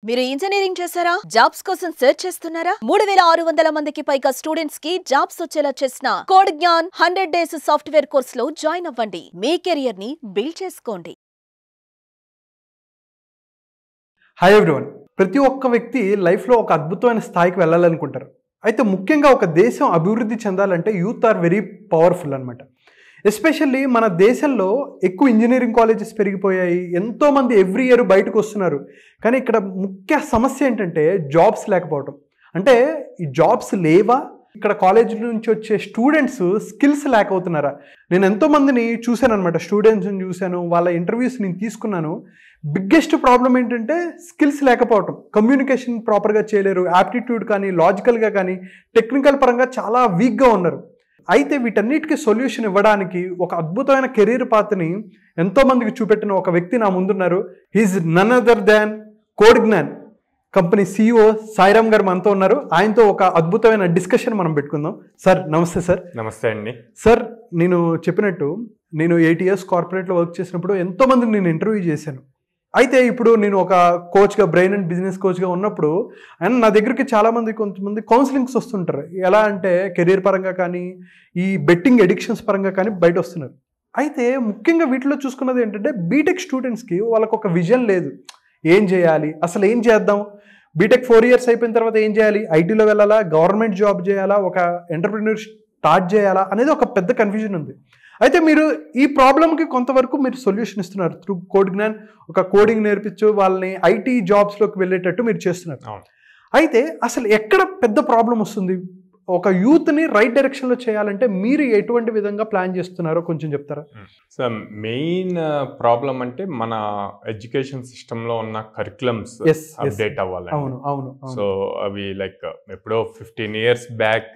మీరు ఇంజనీరింగ్ చేశారా? జాబ్స్ కోసం సెర్చ్ చేస్తున్నారా? 3600 మందికి పైగా స్టూడెంట్స్ కి జాబ్స్ వచ్చేలా చేసిన code Gyan 100 days software course లో జాయిన్ అవ్వండి. మీ కెరియర్ ని బిల్డ్ చేసుకోండి. Hi everyone. ప్రతి ఒక్క వ్యక్తి లైఫ్లో ఒక అద్భుతమైన స్థాయికి వెళ్ళాలనుకుంటారు. అయితే ముఖ్యంగా ఒక దేశం అభివృద్ధి చెందాలంటే యూత్ ఆర్ వెరీ పవర్ఫుల్ అనమాట. ఎస్పెషల్లీ మన దేశంలో ఎక్కువ ఇంజనీరింగ్ కాలేజెస్ పెరిగిపోయాయి. ఎంతోమంది ఎవ్రీ ఇయర్ బయటకు వస్తున్నారు. కానీ ఇక్కడ ముఖ్య సమస్య ఏంటంటే జాబ్స్ లేకపోవటం. అంటే ఈ జాబ్స్ లేవా, ఇక్కడ కాలేజ్ నుంచి వచ్చే స్టూడెంట్స్ స్కిల్స్ లేక అవుతున్నారా? నేను ఎంతోమందిని చూశాను అనమాట. స్టూడెంట్స్ని చూశాను, వాళ్ళ ఇంటర్వ్యూస్ నేను తీసుకున్నాను. బిగ్గెస్ట్ ప్రాబ్లం ఏంటంటే స్కిల్స్ లేకపోవటం. కమ్యూనికేషన్ ప్రాపర్గా చేయలేరు, యాప్టిట్యూడ్ కానీ లాజికల్గా కానీ టెక్నికల్ పరంగా చాలా వీక్గా ఉన్నారు. అయితే వీటన్నిటికీ సొల్యూషన్ ఇవ్వడానికి ఒక అద్భుతమైన కెరీర్ పాత్ని ఎంతోమందికి చూపెట్టిన ఒక వ్యక్తి నా ముందున్నారు. He is none other than code Gyan company CEO Sairam గారు మనతో ఉన్నారు. ఆయనతో ఒక అద్భుతమైన డిస్కషన్ మనం పెట్టుకుందాం. సార్ నమస్తే. సార్ నమస్తే అండి. సార్, నేను చెప్పినట్టు నేను 8 years కార్పొరేట్లో వర్క్ చేసినప్పుడు ఎంతోమందిని నేను ఇంటర్వ్యూ చేశాను. అయితే ఇప్పుడు నేను ఒక కోచ్గా, బ్రెయిన్ అండ్ బిజినెస్ కోచ్గా ఉన్నప్పుడు అండ్ నా దగ్గరికి కొంతమంది కౌన్సిలింగ్స్ వస్తుంటారు. ఎలా అంటే కెరీర్ పరంగా కానీ, ఈ బెట్టింగ్ ఎడిక్షన్స్ పరంగా కానీ బయట వస్తున్నారు. అయితే ముఖ్యంగా వీటిలో చూసుకున్నది ఏంటంటే బీటెక్ స్టూడెంట్స్కి వాళ్ళకు ఒక విజన్ లేదు. ఏం చేయాలి, అసలు ఏం చేద్దాం, బీటెక్ 4 years అయిపోయిన తర్వాత ఏం చేయాలి, ఐటీలో వెళ్ళాలా, గవర్నమెంట్ జాబ్ చేయాలా, ఒక ఎంటర్ప్రిన్యూర్ స్టార్ట్ చేయాలా అనేది ఒక పెద్ద కన్ఫ్యూజన్ ఉంది. అయితే మీరు ఈ ప్రాబ్లమ్కి కొంతవరకు మీరు సొల్యూషన్ ఇస్తున్నారు త్రూ కోడ్ జ్ఞాన్. ఒక కోడింగ్ నేర్పించు వాళ్ళని ఐటీ జాబ్స్లోకి వెళ్ళేటట్టు మీరు చేస్తున్నారు. అయితే అసలు ఎక్కడ పెద్ద ప్రాబ్లం వస్తుంది? ఒక యూత్ని రైట్ డైరెక్షన్లో చేయాలంటే మీరు ఎటువంటి విధంగా ప్లాన్ చేస్తున్నారో కొంచెం చెప్తారా? సో మెయిన్ ప్రాబ్లం అంటే మన ఎడ్యుకేషన్ సిస్టంలో ఉన్న కరికులమ్స్ అప్డేట్ అవ్వాలి. అవును. సో అవి లైక్ ఎప్పుడో 15 years బ్యాక్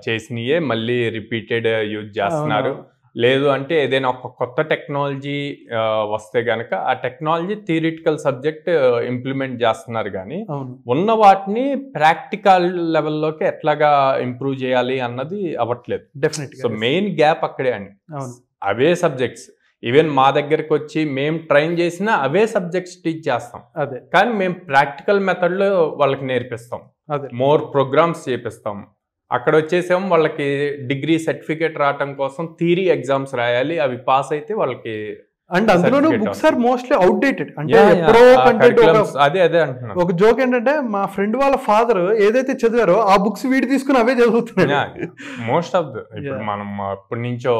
చేసినయే మళ్ళీ రిపీటెడ్ యూజ్ చేస్తున్నారు. లేదు అంటే ఏదైనా ఒక కొత్త టెక్నాలజీ వస్తే గనక ఆ టెక్నాలజీ థియరిటికల్ సబ్జెక్ట్ ఇంప్లిమెంట్ చేస్తున్నారు. కానీ ఉన్న వాటిని ప్రాక్టికల్ లెవెల్లోకి ఎట్లాగా ఇంప్రూవ్ చేయాలి అన్నది అవ్వట్లేదు. డెఫినెట్గా. సో మెయిన్ గ్యాప్ అక్కడే అండి. అవే సబ్జెక్ట్స్ ఈవెన్ మా దగ్గరకు వచ్చి మేము ట్రైన్ చేసిన అవే సబ్జెక్ట్స్ టీచ్ చేస్తాం. అదే, కానీ మేము ప్రాక్టికల్ మెథడ్లో వాళ్ళకి నేర్పిస్తాం, మోర్ ప్రోగ్రామ్స్ చేపిస్తాం. అక్కడ వచ్చేసేమో వాళ్ళకి డిగ్రీ సర్టిఫికేట్ రావటం కోసం థియరీ ఎగ్జామ్స్ రాయాలి. అవి పాస్ అయితే వాళ్ళకి అండ్ అందులోనూ బుక్స్ ఆర్ మోస్ట్లీ అవుట్డేటెడ్. అంటే ఎప్పుడో కంటెంట్. అదే అంటున్నాను. ఒక జోక్ ఏంటంటే మా ఫ్రెండ్ వాళ్ళ ఫాదర్ ఏదైతే చదివారో ఆ బుక్స్ వీడి తీసుకుని అవే చదువుతున్నాడు. మోస్ట్ ఆఫ్ ఇప్పుడు మనం ఇప్పటి నుంచో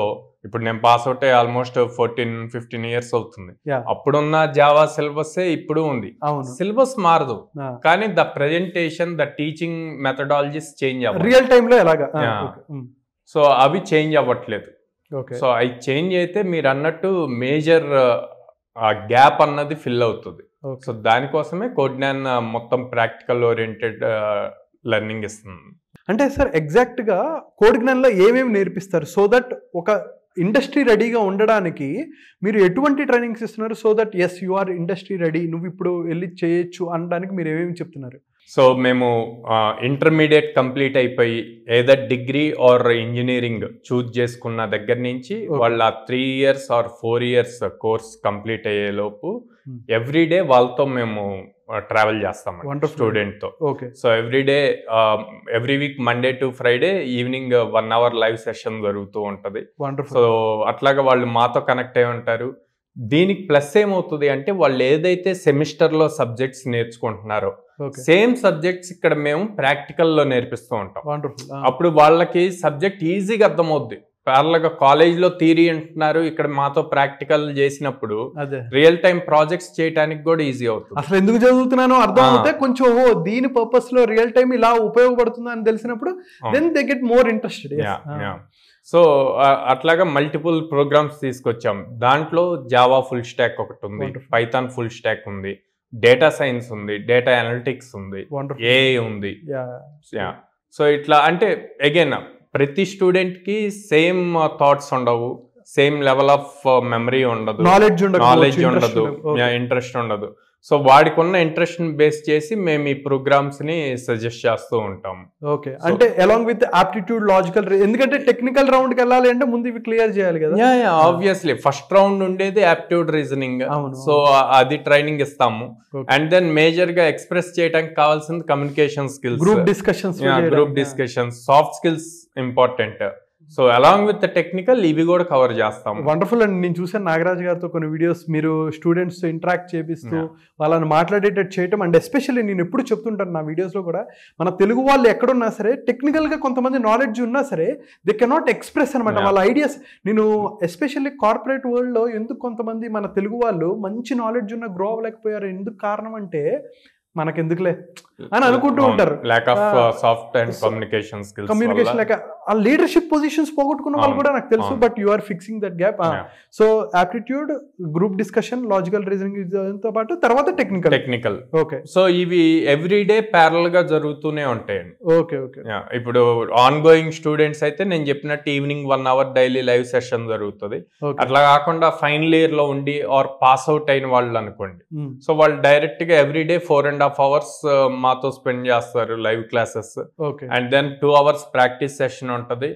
ఇప్పుడు నేను పాస్ అవుట్ ఆల్మోస్ట్ 14-15 years అవుతుంది. అప్పుడున్న జావా సిలబస్ ఇప్పుడు ఉంది. సిలబస్ మారదు, కానీ the presentation, the teaching methodologies change అవ్వాలి. రియల్ టైమ్ లో ఎలాగా? సో అవి చేంజ్ అవ్వట్లేదు. సో అవి చేంజ్ అయితే మీరు అన్నట్టు మేజర్ గ్యాప్ అన్నది ఫిల్ అవుతుంది. సో దానికోసమే కోడ్ జ్ఞాన్ మొత్తం ప్రాక్టికల్ ఓరియంటెడ్ లెర్నింగ్ ఇస్తుంది. అంటే సార్ ఎగ్జాక్ట్ గా కోడ్ జ్ఞాన్ లో ఏమేమి నేర్పిస్తారు సో దట్ ఒక ఇండస్ట్రీ రెడీగా ఉండడానికి మీరు ఎటువంటి ట్రైనింగ్స్ ఇస్తున్నారు? So that as you are industry ready, నువ్వు ఇప్పుడు వెళ్ళి చేయొచ్చు అనడానికి మీరు ఏమేమి చెప్తున్నారు? సో మేము ఇంటర్మీడియట్ కంప్లీట్ అయిపోయి either degree or engineering choose చేసుకున్న దగ్గర నుంచి వాళ్ళ 3 years or 4 years course complete అయ్యేలోపు ఎవ్రీడే వాళ్ళతో మేము ట్రావెల్ చేస్తాం స్టూడెంట్తో. So every week Monday to Friday evening 1 hour live session జరుగుతూ ఉంటుంది. సో అట్లాగా వాళ్ళు మాతో కనెక్ట్ అయి ఉంటారు. దీనికి ప్లస్ ఏమవుతుంది అంటే వాళ్ళు ఏదైతే సెమిస్టర్లో సబ్జెక్ట్స్ నేర్చుకుంటున్నారో సేమ్ సబ్జెక్ట్స్ ఇక్కడ మేము ప్రాక్టికల్లో నేర్పిస్తూ ఉంటాం. అప్పుడు వాళ్ళకి సబ్జెక్ట్ ఈజీగా అర్థమవుద్ది. ప్యారల్గా కాలేజ్లో థియరీ అంటున్నారు, ఇక్కడ మాతో ప్రాక్టికల్ చేసినప్పుడు రియల్ టైం ప్రాజెక్ట్స్ చేయడానికి కూడా ఈజీ అవుతుంది. అసలు ఎందుకు చదువుతున్నానో అర్థం అవుతే కొంచెం దీని పర్పస్ లో రియల్ టైం ఇలా ఉపయోగపడుతుంది అని తెలిసినప్పుడు then they get more interested. So అట్లాగా మల్టిపుల్ ప్రోగ్రామ్స్ తీసుకొచ్చాం. దాంట్లో జావా ఫుల్ స్టాక్ ఒకటి ఉంది, పైథాన్ ఫుల్ స్టాక్ ఉంది, డేటా సైన్స్ ఉంది, డేటా అనలిటిక్స్ ఉంది, ఏఐ ఉంది. సో ఇట్లా అంటే అగైన్ ప్రతి స్టూడెంట్ కి సేమ్ థాట్స్ ఉండవు, సేమ్ లెవెల్ ఆఫ్ మెమరీ ఉండదు, నాలెడ్జ్ ఉండదు, ఇంట్రెస్ట్ ఉండదు. సో వాడికి ఉన్న ఇంట్రెస్ట్ బేస్ చేసి మేము ఈ ప్రోగ్రామ్స్ ని సజెస్ట్ చేస్తూ ఉంటాం. ఓకే, అంటే అలాంగ్ విత్ ఆప్టిట్యూడ్ లాజికల్, ఎందుకంటే టెక్నికల్ రౌండ్ కి వెళ్ళాలి అంటే ముందు ఇవి క్లియర్ చేయాలి కదా. ఆబ్వియస్లీ ఫస్ట్ రౌండ్ ఉండేది ఆప్టిట్యూడ్ రీజనింగ్. సో అది ట్రైనింగ్ ఇస్తాము. అండ్ దెన్ మేజర్ గా ఎక్స్ప్రెస్ చేయడానికి కావాల్సింది communication skills, group discussions, soft skills important. So along with technical ఇవి కూడా కవర్ చేస్తాం. వండర్ఫుల్ అండి. నేను చూసాను నాగరాజ్ గారితో కొన్ని వీడియోస్, మీరు స్టూడెంట్స్ ఇంటరాక్ట్ చేపిస్తూ వాళ్ళని మాట్లాడేటట్టు చేయటం. అండ్ ఎస్పెషల్లీ నేను ఎప్పుడు చెప్తుంటాను నా వీడియోస్లో కూడా, మన తెలుగు వాళ్ళు ఎక్కడున్నా సరే టెక్నికల్గా కొంతమంది నాలెడ్జ్ ఉన్నా సరే దే కెనాట్ ఎక్స్ప్రెస్ అనమాట వాళ్ళ ఐడియాస్. నేను ఎస్పెషల్లీ కార్పొరేట్ వరల్డ్లో ఎందుకు కొంతమంది మన తెలుగు వాళ్ళు మంచి నాలెడ్జ్ ఉన్న గ్రో అవ్వలేకపోయారు, ఎందుకు కారణం అంటే మనకెందుకులే అని అనుకుంటూ ఉంటారు. Lack of soft and communication skills, communication లేక ఆ లీడర్షిప్ పొజిషన్స్ పోగొట్టుకున్న వాళ్ళు కూడా నాకు తెలుసు. But you are fixing that gap. So aptitude, group discussion, logical reasoning తో పాటు తర్వాత టెక్నికల్. ఓకే, సో ఇవి ఎవ్రీడే ప్యారల్ గా జరుగుతూనే ఉంటాయండి. Okay okay. ఇప్పుడు ఆన్ గోయింగ్ స్టూడెంట్స్ అయితే నేను చెప్పినట్టు evening 1 hour daily live session జరుగుతుంది. అట్లా కాకుండా ఫైనల్ ఇయర్ లో ఉండి ఆర్ పాస్ అవుట్ అయిన వాళ్ళు అనుకోండి, సో వాళ్ళు డైరెక్ట్ గా ఎవ్రీడే 4.5 hours మాతో స్పెండ్ చేస్తారు live classes. And then 2 hours practice session ఉంటది.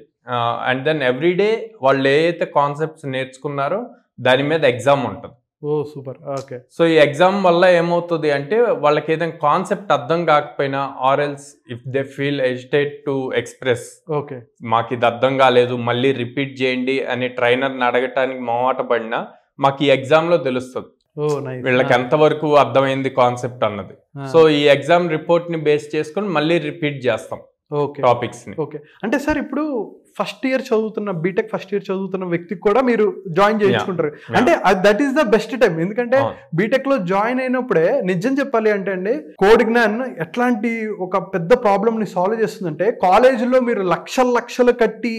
అండ్ దెన్ ఎవ్రీడే వాళ్ళు ఏదైతే కాన్సెప్ట్స్ నేర్చుకున్నారో దాని మీద ఎగ్జామ్ ఉంటుంది. Oh super. ఓకే, సో ఈ ఎగ్జామ్ వల్ల ఏమవుతుంది అంటే వాళ్ళకి ఏదైనా కాన్సెప్ట్ అర్థం కాకపోయినా or else if they feel agitate to express, okay మాకు ఇది అర్థం కాలేదు మళ్ళీ రిపీట్ చేయండి అని ట్రైనర్ని అడగటానికి మొహమాట పడినా మాకు ఈ ఎగ్జామ్ లో తెలుస్తుంది వీళ్ళకి ఎంతవరకు అర్థమైంది కాన్సెప్ట్ అన్నది. సో ఈ ఎగ్జామ్ రిపోర్ట్ ని బేస్ చేసుకుని మళ్ళీ రిపీట్ చేస్తాం టాపిక్స్ ని. ఓకే, అంటే సార్ ఇప్పుడు ఫస్ట్ ఇయర్ చదువుతున్న బీటెక్ ఫస్ట్ ఇయర్ చదువుతున్న వ్యక్తికి కూడా మీరు జాయిన్ చేయించుకుంటారు అంటే that is the best time. ఎందుకంటే బీటెక్ లో జాయిన్ అయినప్పుడే నిజం చెప్పాలి అంటే అండి, కోడ్ జ్ఞాన్ ఎట్లాంటి ఒక పెద్ద ప్రాబ్లమ్ ని సాల్వ్ చేస్తుందంటే, కాలేజీలో మీరు లక్షలు కట్టి,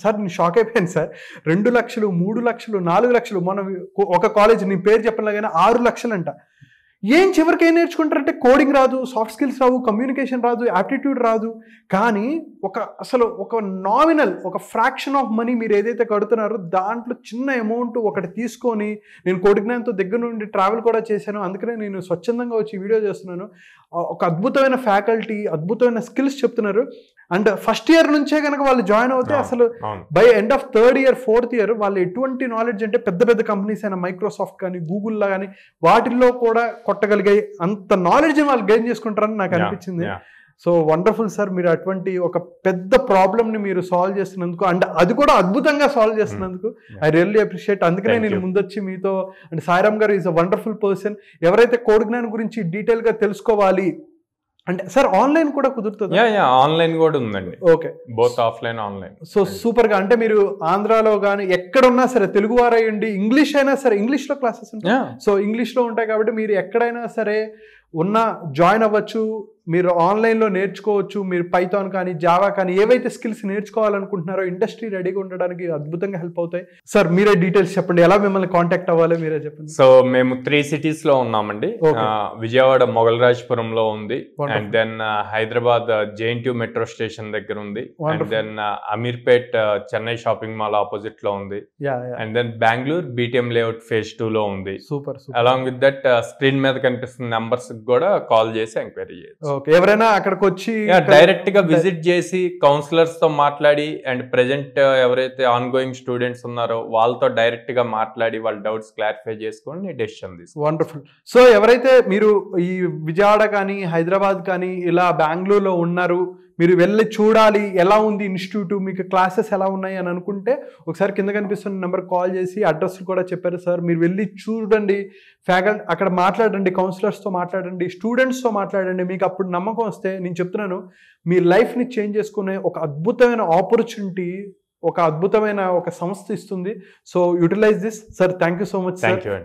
సార్ నేను షాక్ అయిపోయాను సార్, 2 లక్షలు 3 లక్షలు 4 లక్షలు, మనం ఒక కాలేజ్ నీ పేరు చెప్పలే కానీ 6 లక్షలు అంట. ఏం చివరికి ఏం నేర్చుకుంటారంటే కోడింగ్ రాదు, సాఫ్ట్ స్కిల్స్ రావు, కమ్యూనికేషన్ రాదు, యాప్టిట్యూడ్ రాదు. కానీ అసలు ఒక నామినల్ ఒక ఫ్రాక్షన్ ఆఫ్ మనీ మీరు ఏదైతే కడుతున్నారో దాంట్లో చిన్న అమౌంట్ ఒకటి తీసుకొని, నేను కోడింగ్ జ్ఞానంతో దగ్గర నుండి ట్రావెల్ కూడా చేశాను, అందుకనే నేను స్వచ్ఛందంగా వచ్చి వీడియో చేస్తున్నాను. ఒక అద్భుతమైన ఫ్యాకల్టీ, అద్భుతమైన స్కిల్స్ చెప్తున్నారు. అండ్ ఫస్ట్ ఇయర్ నుంచే కనుక వాళ్ళు జాయిన్ అవుతే అసలు by end of 3rd year 4th year వాళ్ళు ఎటువంటి నాలెడ్జ్ అంటే పెద్ద పెద్ద కంపెనీస్ అయినా మైక్రోసాఫ్ట్ కానీ గూగుల్లో కానీ వాటిల్లో కూడా కొట్టగలిగే అంత నాలెడ్జ్ వాళ్ళు గెయిన్ చేసుకుంటారని నాకు అనిపించింది. సో వండర్ఫుల్ సార్, మీరు అటువంటి ఒక పెద్ద ప్రాబ్లమ్ని మీరు సాల్వ్ చేస్తున్నందుకు, అండ్ అది కూడా అద్భుతంగా సాల్వ్ చేస్తున్నందుకు ఐ రియల్లీ అప్రిషియేట్. అందుకనే నేను ముందొచ్చి మీతో, అండ్ సాయిరామ్ గారు ఈజ్ అ వండర్ఫుల్ పర్సన్. ఎవరైతే కోడ్ జ్ఞానం గురించి డీటెయిల్గా తెలుసుకోవాలి అంటే సార్ ఆన్లైన్ కూడా కుదురుతుంది? ఆన్లైన్ కూడా ఉందండి. Okay, both offline online. So super గా, అంటే మీరు ఆంధ్రాలో కానీ ఎక్కడున్నా సరే తెలుగు వారయ్యండి, ఇంగ్లీష్ అయినా సరే, ఇంగ్లీష్ లో క్లాసెస్ ఉంటాయి. సో ఇంగ్లీష్ లో ఉంటాయి కాబట్టి మీరు ఎక్కడైనా సరే జాయిన్ అవ్వచ్చు, మీరు ఆన్లైన్లో నేర్చుకోవచ్చు. మీరు పైథాన్ కానీ జావా కానీ ఏవైతే స్కిల్స్ నేర్చుకోవాలనుకుంటున్నారో ఇండస్ట్రీ రెడీగా ఉండడానికి అద్భుతంగా హెల్ప్ అవుతాయి. సార్ మీరే డీటెయిల్స్ చెప్పండి, ఎలా మిమ్మల్ని కాంటాక్ట్ అవ్వాలి మీరే చెప్పండి. సో మేము 3 cities లో ఉన్నామండి. విజయవాడ మొగల్రాజ్పురంలో ఉంది, and then Hyderabad JNTU metro station దగ్గర ఉంది, and then Ameerpet Chennai shopping mall opposite లో ఉంది, and then Bengaluru BTM layout phase 2 లో ఉంది. Super. Along with that screen మీద కనిపిస్తున్న నంబర్స్ కూడా కాల్ చేసి ఎంక్వైరీ చేయొచ్చు. ఎవరైనా అక్కడికి వచ్చి డైరెక్ట్ గా విజిట్ చేసి కౌన్సిలర్స్ తో మాట్లాడి, అండ్ ప్రెజెంట్ ఎవరైతే ఆన్ గోయింగ్ స్టూడెంట్స్ ఉన్నారో వాళ్ళతో డైరెక్ట్ గా మాట్లాడి వాళ్ళ డౌట్స్ క్లారిఫై చేసుకొని డెసిషన్ తీసుకోండి. వండర్ఫుల్. సో ఎవరైతే మీరు ఈ విజయవాడ కానీ హైదరాబాద్ కానీ ఇలా బెంగళూరులో ఉన్నారు, మీరు వెళ్ళి చూడాలి ఎలా ఉంది ఇన్స్టిట్యూట్, మీకు క్లాసెస్ ఎలా ఉన్నాయి అని అనుకుంటే ఒకసారి కింద కనిపిస్తున్న నెంబర్ కాల్ చేసి, అడ్రస్ కూడా చెప్పారు సార్, మీరు వెళ్ళి చూడండి, ఫ్యాకల్టీ అక్కడ మాట్లాడండి, కౌన్సిలర్స్తో మాట్లాడండి, స్టూడెంట్స్తో మాట్లాడండి. మీకు అప్పుడు నమ్మకం వస్తే నేను చెప్తున్నాను మీ లైఫ్ని చేంజ్ చేసుకునే ఒక అద్భుతమైన ఆపర్చునిటీ, ఒక అద్భుతమైన ఒక సంస్థ ఇస్తుంది. So utilise this sir. Thank you so much sir.